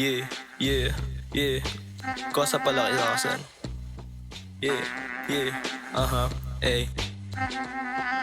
Yeah, yeah, yeah. Kosa pala kayasan. Yeah, yeah, ay.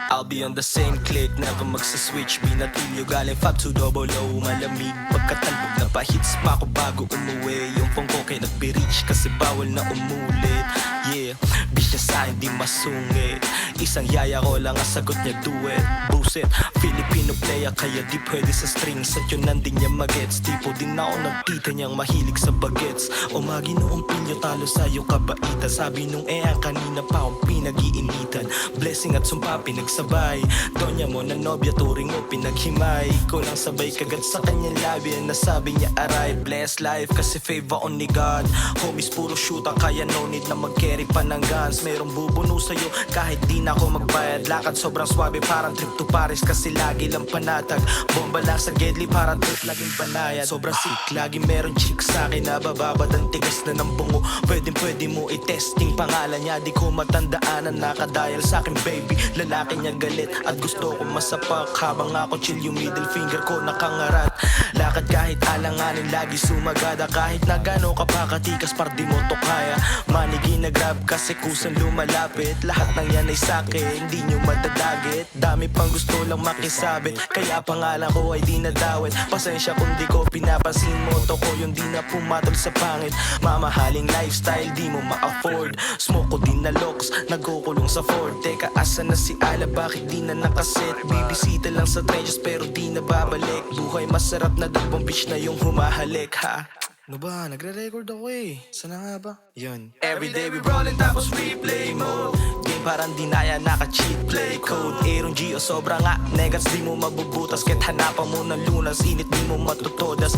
I'll be on the same click, never magsa-switch. Binatilyo galing Fab to double O. Malamig pagkatalbog na pa-hits pa ako bago umuwi. Yung phone ko kay nag-be-reach kasi bawal na umulit. Yeah, bitch niya sa'kin di masungit. Isang yaya ko lang ang sagot niya, do it. Buset, Filipino player kaya di pwede sa strings. At yun nanding niya magets. Tipo din ako ng tita niyang mahilig sa bagets. O maginoong pilyo talo sa'yo kabaitan. Sabi nung kanina pa akong pinag-iinitan. Blessing at sumpa pinagsabay. Donya mo na nobya turing mo pinaghimay. Ko lang sabay kagat sa kanyang labi. Nasabi niya aray, bless life kasi favor on ni God. Homies puro shoota kaya no need na mag-carry pa ng guns. Merong bubuno sa'yo kahit di na ako magbayad. Lakad sobrang swabe parang trip to Paris kasi lagi lang panatag. Bomba lang sa Gedli parang trip laging banayad. Sobrang sick, lagi meron chick sa'kin na bababad ang tigas na ng bungo. Pwede mo i-testing pangalan niya. Di ko matandaan na nakadial sa'kin baby. Lalaki niya galit at gusto ko masapak. Habang ako chill yung middle finger ko nakangarat. Lakad kahit alanganin lagi sumagada. Kahit na gano'n ka pa katikas par di mo to kaya. Manigi na grab kasi kusang lumalapit. Lahat ng yan ay sa'kin, hindi nyo madadagit. Dami pang gusto lang makisabit. Kaya pangalan ko ay di nadawit. Pasensya kung di ko pinapansin. Moto ko yung di na pumatol sa pangit. Mamahaling lifestyle di mo ma-afford. Smoke ko din na locks, nagkukulong sa Ford. Teka asan na si Ala, bakit di na nakaset? Bibisita lang sa trenches pero di na babalik. Buhay masarap na dalawang bitch na yung humahalik ha. Ano ba? Nagre-record ako eh. Sana nga ba? Yun. Everyday we rollin' tapos replay mode. Game parang dinaya naka-cheat play code. Aaron G o sobra nga negats di mo mabubutas. Kahit hanapan mo ng lunas, init di mo matutodas.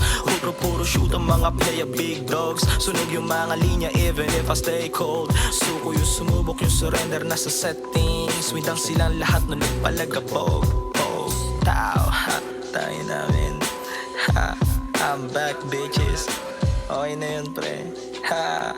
Puro shoot ang mga playa big dogs. Sunog yung mga linya even if I stay cold. Suko yung sumubok yung surrender na sa settings. Windang silang lahat nun nagpalagabog. Oh, tao, ha, tayo namin. Ha, I'm back bitches. Okay na yun pre. Ha.